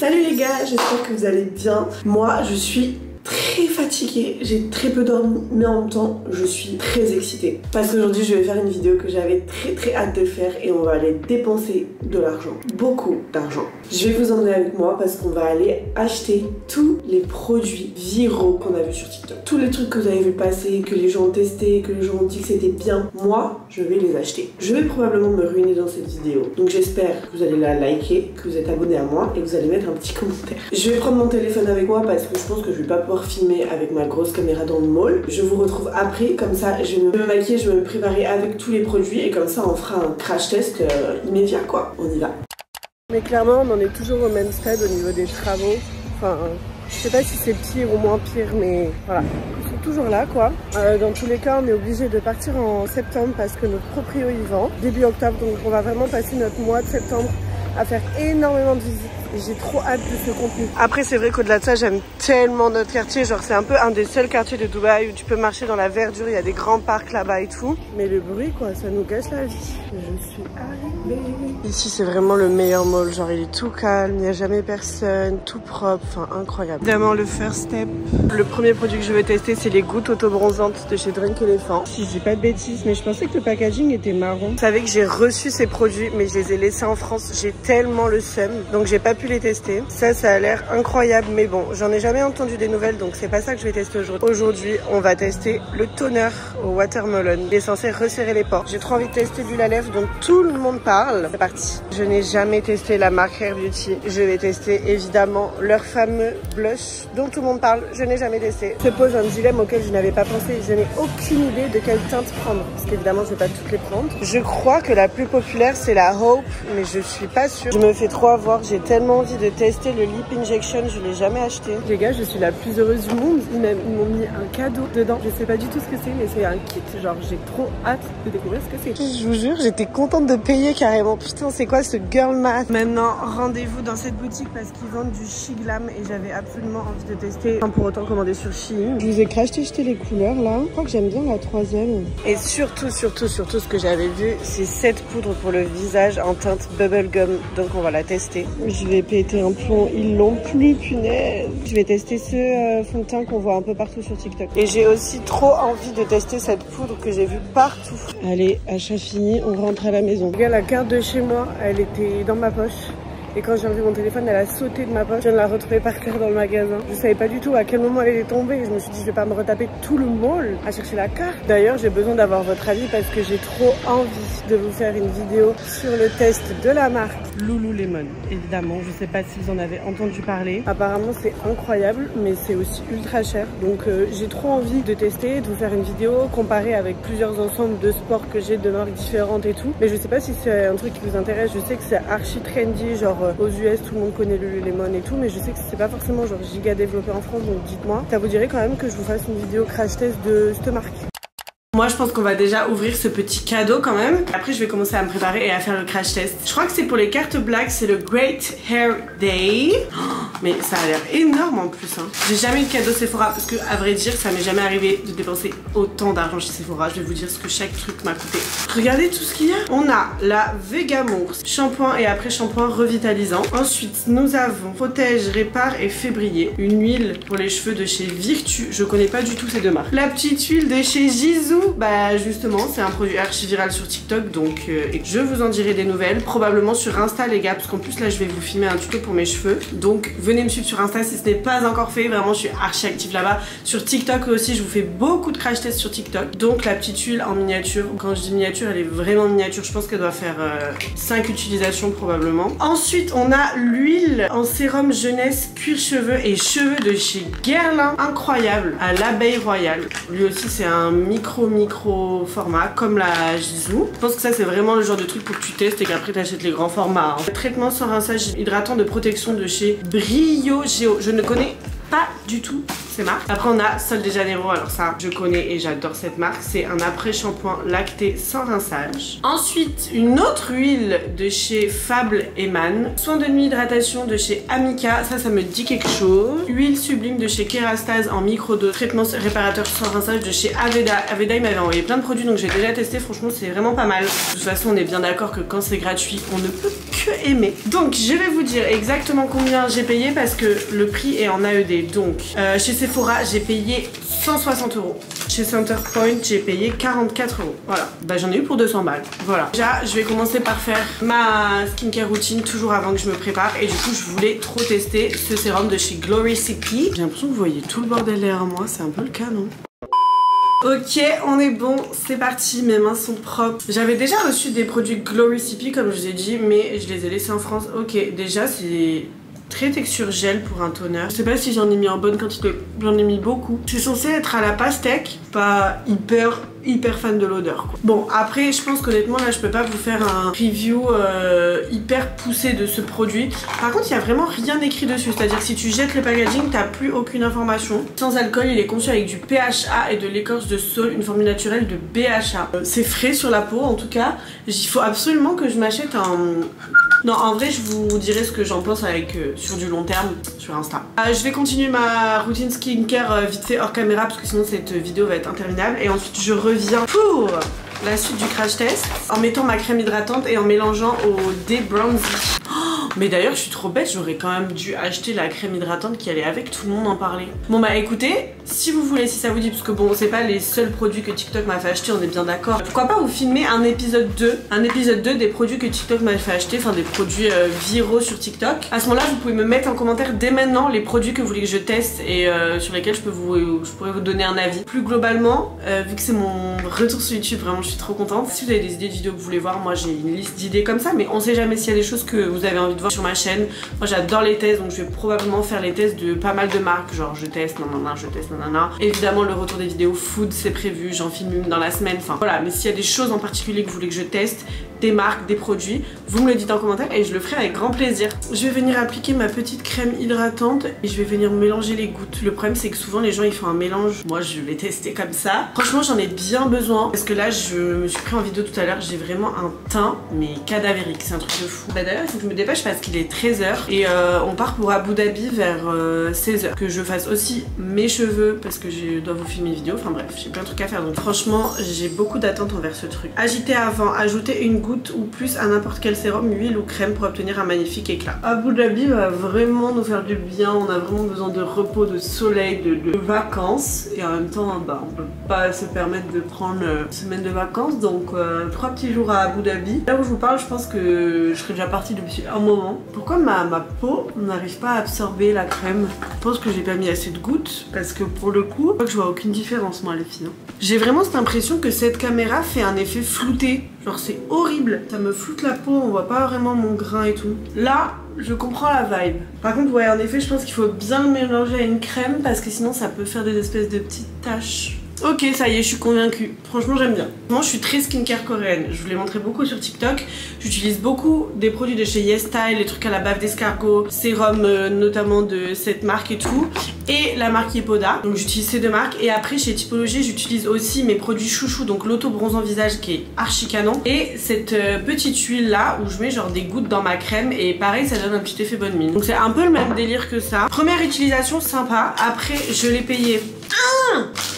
Salut les gars, j'espère que vous allez bien. Moi je suis très fatiguée, j'ai très peu dormi, mais en même temps je suis très excitée parce qu'aujourd'hui je vais faire une vidéo que j'avais très hâte de faire et on va aller dépenser de l'argent, beaucoup d'argent. Je vais vous emmener avec moi parce qu'on va aller acheter tous les produits viraux qu'on a vus sur TikTok, tous les trucs que vous avez vu passer, que les gens ont testé, que les gens ont dit que c'était bien. Moi je vais les acheter. Je vais probablement me ruiner dans cette vidéo, donc j'espère que vous allez la liker, que vous êtes abonné à moi et que vous allez mettre un petit commentaire. Je vais prendre mon téléphone avec moi parce que je pense que je vais pas pouvoir filmer avec ma grosse caméra dans le mall. Je vous retrouve après, comme ça je vais me maquiller, je vais me préparer avec tous les produits et comme ça on fera un crash test immédiat quoi. On y va. Mais clairement on en est toujours au même stade au niveau des travaux. Enfin, je sais pas si c'est pire ou moins pire, mais voilà, ils sont toujours là quoi. Dans tous les cas on est obligé de partir en septembre parce que notre proprio y vend début octobre, donc on va vraiment passer notre mois de septembre à faire énormément de visites. J'ai trop hâte de ce contenu. Après c'est vrai qu'au-delà de ça j'aime tellement notre quartier, genre c'est un peu un des seuls quartiers de Dubaï où tu peux marcher dans la verdure, il y a des grands parcs là-bas et tout. Mais le bruit quoi, ça nous gâche la vie. Je suis arrivée. Ici c'est vraiment le meilleur mall, genre il est tout calme, il n'y a jamais personne, tout propre, enfin incroyable. Évidemment le first step. Le premier produit que je vais tester c'est les gouttes auto-bronzantes de chez Drink Elephant. Si je dis pas de bêtises, mais je pensais que le packaging était marron. Vous savez que j'ai reçu ces produits mais je les ai laissés en France, j'ai tellement le seum, donc j'ai pas pu les tester. Ça a l'air incroyable, mais bon, j'en ai jamais entendu des nouvelles, donc c'est pas ça que je vais tester aujourd'hui. Aujourd'hui, on va tester le toner au watermelon. Il est censé resserrer les pores. J'ai trop envie de tester l'huile à lèvres dont tout le monde parle. C'est parti. Je n'ai jamais testé la marque Hair Beauty. Je vais tester évidemment leur fameux blush dont tout le monde parle. Je n'ai jamais testé. Se pose un dilemme auquel je n'avais pas pensé. Je n'ai aucune idée de quelle teinte prendre, parce qu'évidemment, je vais pas toutes les prendre. Je crois que la plus populaire, c'est la Hope, mais je suis pas sûre. Je me fais trop avoir. J'ai tellement envie de tester le lip injection, je l'ai jamais acheté. Les gars, je suis la plus heureuse du monde. Ils m'ont mis un cadeau dedans. Je sais pas du tout ce que c'est, mais c'est un kit. Genre, j'ai trop hâte de découvrir ce que c'est. Je vous jure, j'étais contente de payer carrément. Putain, c'est quoi ce girl math? Maintenant, rendez-vous dans cette boutique parce qu'ils vendent du She Glam et j'avais absolument envie de tester sans pour autant commander sur Shein. Je vous ai crash testé les couleurs là. Je crois que j'aime bien la troisième. Et surtout, ce que j'avais vu, c'est cette poudre pour le visage en teinte bubblegum. Donc, on va la tester. Je vais péter un plomb, ils l'ont plus, punaise. Je vais tester ce fond de teint qu'on voit un peu partout sur TikTok. Et j'ai aussi trop envie de tester cette poudre que j'ai vue partout. Allez, achat fini, on rentre à la maison. Regarde, la carte de chez moi, elle était dans ma poche. Et quand j'ai enlevé mon téléphone, elle a sauté de ma poche. Je viens de la retrouver par terre dans le magasin. Je savais pas du tout à quel moment elle est tombée. Je me suis dit, je vais pas me retaper tout le mall à chercher la carte. D'ailleurs, j'ai besoin d'avoir votre avis parce que j'ai trop envie de vous faire une vidéo sur le test de la marque Lululemon. Évidemment, je sais pas si vous en avez entendu parler. Apparemment, c'est incroyable, mais c'est aussi ultra cher. Donc, j'ai trop envie de tester, de vous faire une vidéo comparée avec plusieurs ensembles de sport que j'ai de marques différentes et tout. Mais je sais pas si c'est un truc qui vous intéresse. Je sais que c'est archi trendy, genre aux US tout le monde connaît le Lululemon et tout, mais je sais que c'est pas forcément genre giga développé en France, donc dites-moi. Ça vous dirait quand même que je vous fasse une vidéo crash test de cette marque? Moi je pense qu'on va déjà ouvrir ce petit cadeau quand même. Après je vais commencer à me préparer et à faire le crash test. Je crois que c'est pour les cartes black, c'est le Great Hair Day. Mais ça a l'air énorme en plus hein. J'ai jamais eu de cadeau Sephora parce que à vrai dire ça m'est jamais arrivé de dépenser autant d'argent chez Sephora. Je vais vous dire ce que chaque truc m'a coûté. Regardez tout ce qu'il y a. On a la Vegamour, shampoing et après shampoing revitalisant. Ensuite nous avons protège, répare et février. Une huile pour les cheveux de chez Virtu. Je connais pas du tout ces deux marques. La petite huile de chez Jisoo. Bah justement c'est un produit archi viral sur TikTok, donc je vous en dirai des nouvelles probablement sur Insta les gars, parce qu'en plus là je vais vous filmer un tuto pour mes cheveux, donc venez me suivre sur Insta si ce n'est pas encore fait. Vraiment je suis archi active là-bas. Sur TikTok aussi je vous fais beaucoup de crash tests sur TikTok. Donc la petite huile en miniature, quand je dis miniature elle est vraiment miniature, je pense qu'elle doit faire 5 utilisations probablement. Ensuite on a l'huile en sérum jeunesse cuir cheveux et cheveux de chez Guerlain, incroyable, à l'abeille royale. Lui aussi c'est un micro format comme la Jisoo. Je pense que ça c'est vraiment le genre de truc pour que tu testes et qu'après tu achètes les grands formats hein. Traitement sans rinçage hydratant de protection de chez Brio Géo. Je ne connais pas du tout ces marques. Après on a Sol de Janeiro, alors ça je connais et j'adore cette marque. C'est un après shampoing lacté sans rinçage. Ensuite une autre huile de chez Fable Eman. Soin de nuit hydratation de chez Amica, ça me dit quelque chose. Huile sublime de chez Kerastase en microdose. Traitement réparateur sans rinçage de chez Aveda. Aveda il m'avait envoyé plein de produits donc j'ai déjà testé, franchement c'est vraiment pas mal. De toute façon on est bien d'accord que quand c'est gratuit on ne peut que que aimé. Donc je vais vous dire exactement combien j'ai payé parce que le prix est en AED. Donc chez Sephora j'ai payé 160 €. Chez Centerpoint j'ai payé 44 €. Voilà, bah j'en ai eu pour 200 balles. Voilà. Déjà je vais commencer par faire ma skincare routine toujours avant que je me prépare. Et du coup je voulais trop tester ce sérum de chez Glory CP. J'ai l'impression que vous voyez tout le bordel derrière moi, c'est un peu le cas non? Ok, on est bon, c'est parti, mes mains sont propres. J'avais déjà reçu des produits Glory CP comme je vous ai dit, mais je les ai laissés en France. Ok, déjà c'est très texture gel pour un toner. Je sais pas si j'en ai mis en bonne quantité, j'en ai mis beaucoup. C'est censé être à la pastèque, pas hyper fan de l'odeur. Bon, après je pense qu'honnêtement là je peux pas vous faire un review hyper poussé de ce produit. Par contre il y a vraiment rien écrit dessus, c'est-à-dire que si tu jettes le packaging t'as plus aucune information. Sans alcool, il est conçu avec du PHA et de l'écorce de saule, une formule naturelle de BHA. C'est frais sur la peau en tout cas. Il faut absolument que je m'achète un... Non, en vrai, je vous dirai ce que j'en pense avec sur du long terme sur Insta. Je vais continuer ma routine skincare vite fait hors caméra parce que sinon cette vidéo va être interminable. Et ensuite, je reviens pour la suite du crash test en mettant ma crème hydratante et en mélangeant au débronzy. Mais d'ailleurs je suis trop bête, j'aurais quand même dû acheter la crème hydratante qui allait avec, tout le monde en parlait. Bon bah écoutez, si vous voulez, si ça vous dit, parce que bon c'est pas les seuls produits que TikTok m'a fait acheter, on est bien d'accord. Pourquoi pas vous filmer un épisode 2 des produits que TikTok m'a fait acheter, enfin des produits viraux sur TikTok. À ce moment-là vous pouvez me mettre en commentaire dès maintenant les produits que vous voulez que je teste et sur lesquels je pourrais vous donner un avis. Plus globalement, vu que c'est mon retour sur YouTube, vraiment je suis trop contente. Si vous avez des idées de vidéos que vous voulez voir, moi j'ai une liste d'idées comme ça, mais on sait jamais s'il y a des choses que vous avez envie de voir sur ma chaîne. Moi j'adore les tests, donc je vais probablement faire les tests de pas mal de marques, genre je teste nanana, je teste nanana. Évidemment le retour des vidéos food c'est prévu, j'en filme une dans la semaine, enfin voilà. Mais s'il y a des choses en particulier que vous voulez que je teste, des marques, des produits, vous me le dites en commentaire et je le ferai avec grand plaisir. Je vais venir appliquer ma petite crème hydratante et je vais venir mélanger les gouttes. Le problème c'est que souvent les gens ils font un mélange, moi je vais tester comme ça. Franchement j'en ai bien besoin parce que là je me suis pris en vidéo tout à l'heure, j'ai vraiment un teint mais cadavérique, c'est un truc de fou. Bah d'ailleurs il faut que je me dépêche parce qu'il est 13h et on part pour Abu Dhabi vers 16h. Que je fasse aussi mes cheveux parce que je dois vous filmer une vidéo, enfin bref j'ai plein de trucs à faire donc franchement j'ai beaucoup d'attentes envers ce truc. Agiter avant, ajouter une goutte ou plus à n'importe quel sérum, huile ou crème pour obtenir un magnifique éclat. Abu Dhabi va vraiment nous faire du bien, on a vraiment besoin de repos, de soleil, de vacances et en même temps bah, on peut pas se permettre de prendre une semaine de vacances donc 3 petits jours à Abu Dhabi. Là où je vous parle je pense que je serais déjà partie depuis un moment. Pourquoi ma peau n'arrive pas à absorber la crème? Je pense que j'ai pas mis assez de gouttes parce que pour le coup je crois que je vois aucune différence moi les filles. J'ai vraiment cette impression que cette caméra fait un effet flouté, genre c'est horrible, ça me floute la peau, on voit pas vraiment mon grain et tout. Là je comprends la vibe. Par contre ouais en effet je pense qu'il faut bien le mélanger à une crème parce que sinon ça peut faire des espèces de petites taches. Ok, ça y est, je suis convaincue. Franchement, j'aime bien. Moi, je suis très skincare coréenne. Je vous l'ai montré beaucoup sur TikTok. J'utilise beaucoup des produits de chez YesStyle, les trucs à la bave d'escargot, sérum notamment de cette marque et tout. Et la marque Yepoda. Donc, j'utilise ces deux marques. Et après, chez Typologie, j'utilise aussi mes produits chouchou. Donc, l'auto bronzant visage qui est archi canon. Et cette petite huile là où je mets genre des gouttes dans ma crème. Et pareil, ça donne un petit effet bonne mine. Donc, c'est un peu le même délire que ça. Première utilisation sympa. Après, je l'ai payé.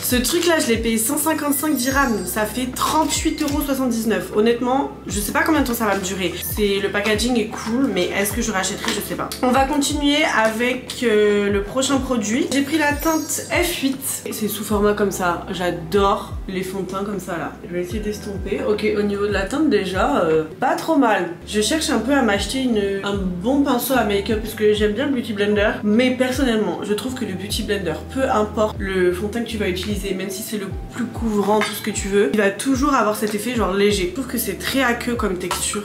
Ce truc là je l'ai payé 155 dirhams, ça fait 38,79 €. Honnêtement je sais pas combien de temps ça va me durer. Le packaging est cool mais est-ce que je rachèterai, je sais pas. On va continuer avec le prochain produit. J'ai pris la teinte F8. C'est sous format comme ça, j'adore les fonds de teint comme ça là. Je vais essayer d'estomper. Ok, au niveau de la teinte déjà pas trop mal. Je cherche un peu à m'acheter un bon pinceau à make-up parce que j'aime bien le Beauty Blender. Mais personnellement je trouve que le Beauty Blender, peu importe le fond de teint que tu vas utiliser, même si c'est le plus couvrant, tout ce que tu veux, il va toujours avoir cet effet genre léger. Je trouve que c'est très aqueux comme texture.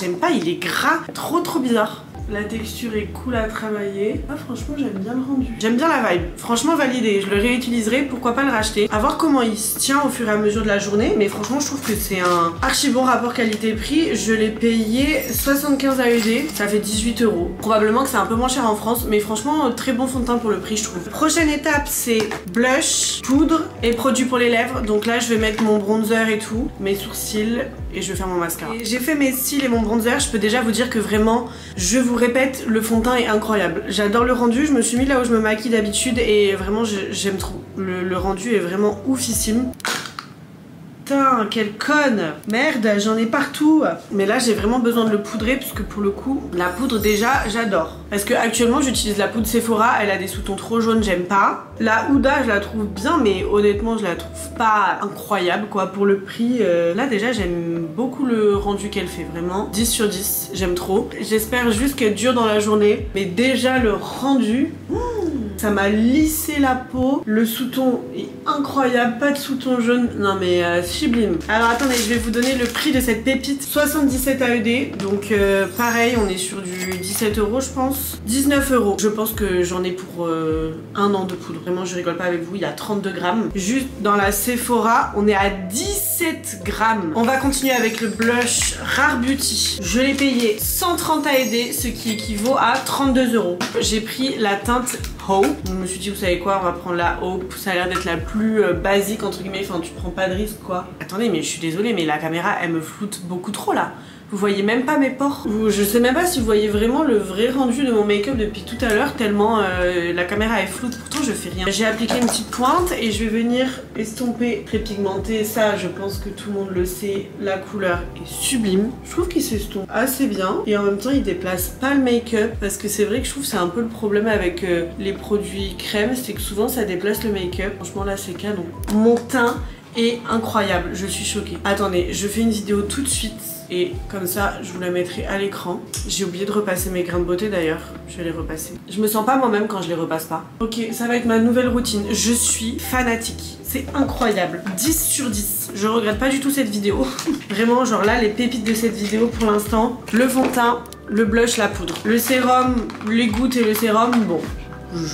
J'aime pas, il est gras, trop bizarre. La texture est cool à travailler. Ah franchement j'aime bien le rendu. J'aime bien la vibe. Franchement validé. Je le réutiliserai. Pourquoi pas le racheter. À voir comment il se tient au fur et à mesure de la journée. Mais franchement je trouve que c'est un archi bon rapport qualité-prix. Je l'ai payé 75 AED. Ça fait 18 €. Probablement que c'est un peu moins cher en France. Mais franchement très bon fond de teint pour le prix je trouve. Prochaine étape c'est blush, poudre et produit pour les lèvres. Donc là je vais mettre mon bronzer et tout. Mes sourcils. Et je vais faire mon mascara. J'ai fait mes cils et mon bronzer. Je peux déjà vous dire que vraiment je vous répète, le fond de teint est incroyable. J'adore le rendu, je me suis mis là où je me maquille d'habitude et vraiment j'aime trop. Le rendu est vraiment oufissime. putain, quelle conne. Merde, j'en ai partout. Mais là, j'ai vraiment besoin de le poudrer parce que pour le coup, la poudre déjà, j'adore. Parce que actuellement, j'utilise la poudre Sephora, elle a des sous-tons trop jaunes, j'aime pas. La Huda, je la trouve bien, mais honnêtement, je la trouve pas incroyable, quoi, pour le prix. Là, déjà, j'aime beaucoup le rendu qu'elle fait, vraiment. 10 sur 10, j'aime trop. J'espère juste qu'elle dure dans la journée, mais déjà, le rendu... ça m'a lissé la peau. Le sous-ton est incroyable, pas de sous-ton jaune. Non mais sublime. Alors attendez, je vais vous donner le prix de cette pépite. 77 AED. Donc pareil, on est sur du 17 €, je pense. 19 €. Je pense que j'en ai pour 1 an de poudre. Vraiment, je rigole pas avec vous, il y a 32 grammes. Juste dans la Sephora, on est à 17 grammes. On va continuer avec le blush Rare Beauty. Je l'ai payé 130 AED, ce qui équivaut à 32 €. J'ai pris la teinte Hope. Je me suis dit, vous savez quoi, on va prendre la Hope. Ça a l'air d'être la plus basique, entre guillemets. Enfin, tu prends pas de risque, quoi. Attendez, mais je suis désolée, mais la caméra, elle me floute beaucoup trop, là. Vous voyez même pas mes pores. Je sais même pas si vous voyez vraiment le vrai rendu de mon make-up depuis tout à l'heure, tellement la caméra est floute. Pourtant, je fais rien. J'ai appliqué une petite pointe et je vais venir estomper, très pigmenté. Ça, je pense que tout le monde le sait. La couleur est sublime. Je trouve qu'il s'estompe assez bien. Et en même temps, il déplace pas le make-up. Parce que c'est vrai que je trouve que c'est un peu le problème avec les produits crème. C'est que souvent, ça déplace le make-up. Franchement, là, c'est canon. Mon teint est incroyable. Je suis choquée. Attendez, je fais une vidéo tout de suite. Et comme ça, je vous la mettrai à l'écran. J'ai oublié de repasser mes grains de beauté d'ailleurs. Je vais les repasser. Je me sens pas moi-même quand je les repasse pas. Ok, ça va être ma nouvelle routine. Je suis fanatique. C'est incroyable. 10 sur 10. Je regrette pas du tout cette vidéo. Vraiment, genre là, les pépites de cette vidéo pour l'instant. Le fond de teint, le blush, la poudre. Le sérum, les gouttes et le sérum, bon.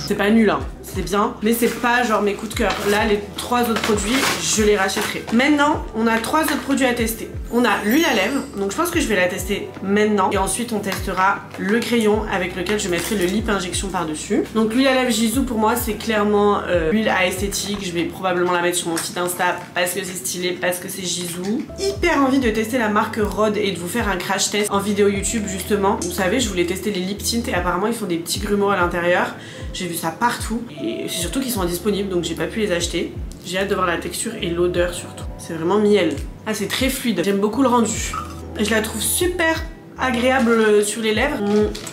C'est pas nul, hein. C'est bien, mais c'est pas genre mes coups de cœur. Là, les 3 autres produits, je les rachèterai. Maintenant, on a 3 autres produits à tester. On a l'huile à lèvres, donc je pense que je vais la tester maintenant. Et ensuite, on testera le crayon avec lequel je mettrai le lip injection par-dessus. Donc l'huile à lèvres Jisoo, pour moi, c'est clairement l'huile à esthétique. Je vais probablement la mettre sur mon feed Insta parce que c'est stylé, parce que c'est Jisoo. Hyper envie de tester la marque Rhode et de vous faire un crash test en vidéo YouTube, justement. Vous savez, je voulais tester les lip tints et apparemment, ils font des petits grumeaux à l'intérieur. J'ai vu ça partout et c'est surtout qu'ils sont indisponibles, donc j'ai pas pu les acheter. J'ai hâte de voir la texture et l'odeur surtout. C'est vraiment miel. Ah, c'est très fluide. J'aime beaucoup le rendu. Je la trouve super agréable sur les lèvres.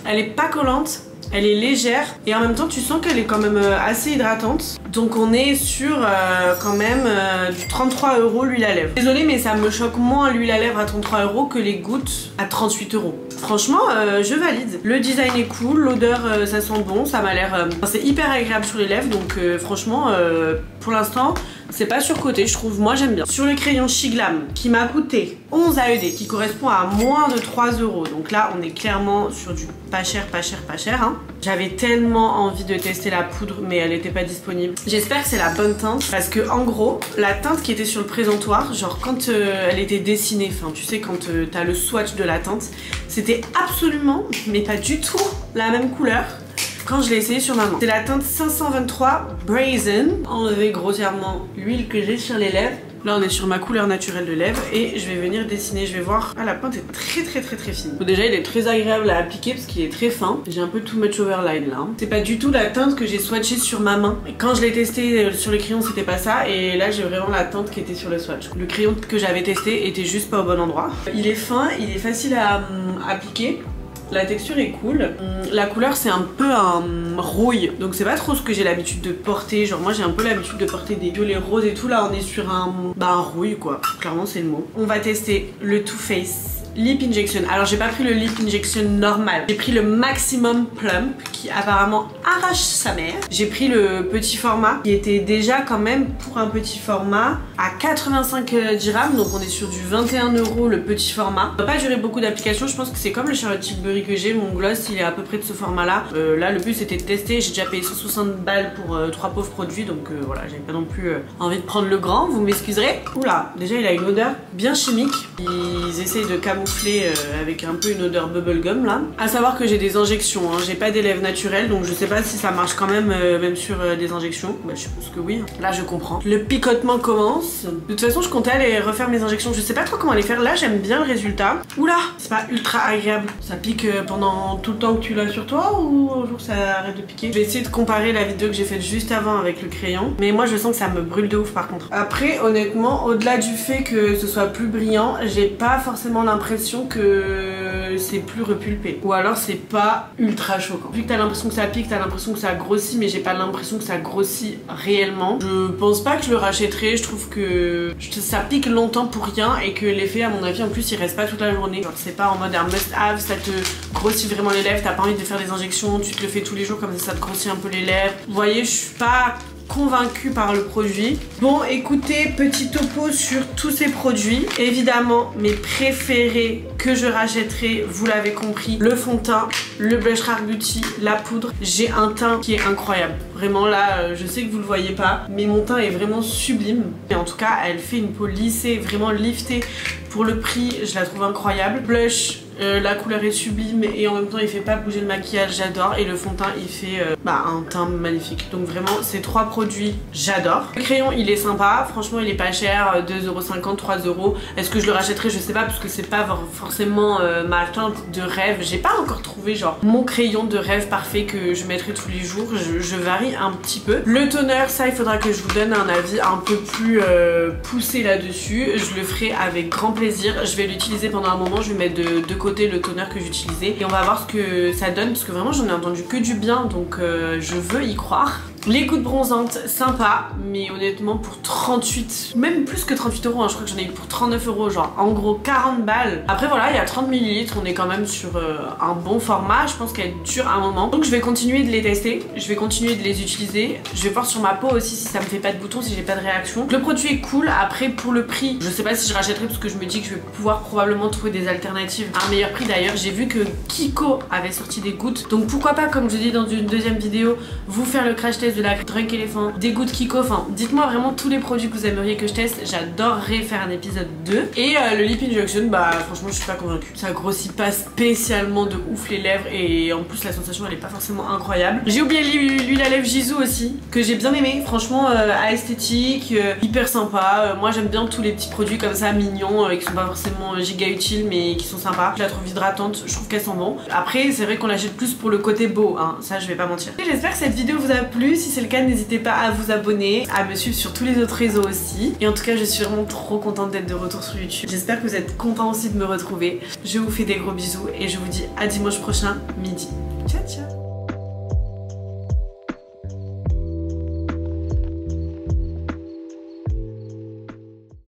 Elle est pas collante. Elle est légère et en même temps tu sens qu'elle est quand même assez hydratante. Donc on est sur quand même du 33 € l'huile à lèvres. Désolée mais ça me choque moins l'huile à lèvres à 33 € que les gouttes à 38 €. Franchement je valide. Le design est cool, l'odeur ça sent bon, ça m'a l'air... c'est hyper agréable sur les lèvres donc franchement pour l'instant c'est pas surcoté je trouve, moi j'aime bien. Sur le crayon Shiglam qui m'a coûté 11 AED qui correspond à moins de 3 €. Donc là on est clairement sur du pas cher, pas cher, pas cher hein. J'avais tellement envie de tester la poudre mais elle n'était pas disponible. J'espère que c'est la bonne teinte parce que en gros la teinte qui était sur le présentoir, genre quand elle était dessinée, enfin tu sais quand t'as le swatch de la teinte, c'était absolument mais pas du tout la même couleur quand je l'ai essayé sur ma main. C'est la teinte 523 Brazen. Enlever grossièrement l'huile que j'ai sur les lèvres. Là on est sur ma couleur naturelle de lèvres et je vais venir dessiner, je vais voir. Ah la pointe est très fine. Donc déjà il est très agréable à appliquer parce qu'il est très fin. J'ai un peu too much overline là. C'est pas du tout la teinte que j'ai swatché sur ma main. Et quand je l'ai testé sur le crayon c'était pas ça et là j'ai vraiment la teinte qui était sur le swatch. Le crayon que j'avais testé était juste pas au bon endroit. Il est fin, il est facile à appliquer. La texture est cool. La couleur c'est un peu un rouille. Donc c'est pas trop ce que j'ai l'habitude de porter. Genre moi j'ai un peu l'habitude de porter des violets roses et tout. Là on est sur un rouille quoi. Clairement c'est le mot. On va tester le Too Faced Lip Injection. Alors j'ai pas pris le Lip Injection normal. J'ai pris le Maximum Plump qui apparemment arrache sa mère. J'ai pris le petit format qui était déjà quand même pour un petit format à 85 dirhams. Donc on est sur du 21 € le petit format. Ça va pas durer beaucoup d'applications. Je pense que c'est comme le Charlotte Tilbury que j'ai. Mon gloss il est à peu près de ce format là. Là le but c'était de tester. J'ai déjà payé 160 balles pour 3 pauvres produits. Donc voilà j'avais pas non plus envie de prendre le grand. Vous m'excuserez. Oula déjà il a une odeur bien chimique. Ils essayent de camoufler camouflé avec un peu une odeur bubblegum là. À savoir que j'ai des injections, hein. J'ai pas des lèvres naturelles, donc je sais pas si ça marche quand même, même sur des injections. Bah je suppose que oui. Là je comprends. Le picotement commence. De toute façon je comptais aller refaire mes injections. Je sais pas trop comment les faire. Là j'aime bien le résultat. Oula, c'est pas ultra agréable. Ça pique pendant tout le temps que tu l'as sur toi ou un jour ça arrête de piquer? Je vais essayer de comparer la vidéo que j'ai faite juste avant avec le crayon. Mais moi je sens que ça me brûle de ouf par contre. Après honnêtement, au-delà du fait que ce soit plus brillant, j'ai pas forcément l'impression que c'est plus repulpé. Ou alors c'est pas ultra choquant. Vu que t'as l'impression que ça pique, t'as l'impression que ça grossit, mais j'ai pas l'impression que ça grossit réellement. Je pense pas que je le rachèterai. Je trouve que ça pique longtemps pour rien et que l'effet à mon avis en plus il reste pas toute la journée. Genre c'est pas en mode un must have, ça te grossit vraiment les lèvres, t'as pas envie de faire des injections, tu te le fais tous les jours comme ça te grossit un peu les lèvres. Vous voyez, je suis pas convaincue par le produit. Bon écoutez, petit topo sur tous ces produits. Évidemment mes préférés que je rachèterai, vous l'avez compris, le fond de teint, le blush Rare Beauty, la poudre. J'ai un teint qui est incroyable. Vraiment là, je sais que vous le voyez pas, mais mon teint est vraiment sublime. Et en tout cas, elle fait une peau lissée, vraiment liftée. Pour le prix, je la trouve incroyable. Blush, la couleur est sublime et en même temps il fait pas bouger le maquillage, j'adore. Et le fond de teint il fait un teint magnifique. Donc vraiment ces trois produits j'adore. Le crayon il est sympa, franchement il est pas cher, 2,50€, 3€. Est-ce que je le rachèterai? Je sais pas parce que c'est pas forcément ma teinte de rêve. J'ai pas encore trouvé genre mon crayon de rêve parfait que je mettrai tous les jours. Je varie un petit peu. Le toner, ça il faudra que je vous donne un avis un peu plus poussé là-dessus. Je le ferai avec grand plaisir. Je vais l'utiliser pendant un moment, je vais mettre de côté le toner que j'utilisais et on va voir ce que ça donne parce que vraiment j'en ai entendu que du bien, donc je veux y croire. Les gouttes bronzantes, sympa, mais honnêtement pour 38, même plus que 38€, hein, je crois que j'en ai eu pour 39€, genre en gros 40 balles. Après voilà, il y a 30 ml, on est quand même sur un bon format, je pense qu'elle dure un moment. Donc je vais continuer de les tester, je vais continuer de les utiliser, je vais voir sur ma peau aussi si ça me fait pas de boutons, si j'ai pas de réaction. Le produit est cool, après pour le prix, je sais pas si je rachèterai parce que je me dis que je vais pouvoir probablement trouver des alternatives à un meilleur prix. D'ailleurs j'ai vu que Kiko avait sorti des gouttes, donc pourquoi pas, comme je dis dans une deuxième vidéo, vous faire le crash test de la Drunk Elephant, des gouttes Kiko, enfin dites-moi vraiment tous les produits que vous aimeriez que je teste, j'adorerais faire un épisode 2. Et le Lip Injection, bah franchement je suis pas convaincue, ça grossit pas spécialement de ouf les lèvres et en plus la sensation elle est pas forcément incroyable. J'ai oublié l'huile à lèvres Jisoo aussi, que j'ai bien aimé, franchement esthétique, hyper sympa. Moi j'aime bien tous les petits produits comme ça mignons, qui sont pas forcément giga utiles mais qui sont sympas. Je la trouve hydratante, je trouve qu'elle sent bon. Après c'est vrai qu'on l'achète plus pour le côté beau, hein, ça je vais pas mentir. J'espère que cette vidéo vous a plu, si c'est le cas n'hésitez pas à vous abonner, à me suivre sur tous les autres réseaux aussi. Et en tout cas je suis vraiment trop contente d'être de retour sur YouTube. J'espère que vous êtes contents aussi de me retrouver. Je vous fais des gros bisous et je vous dis à dimanche prochain midi. Ciao ciao.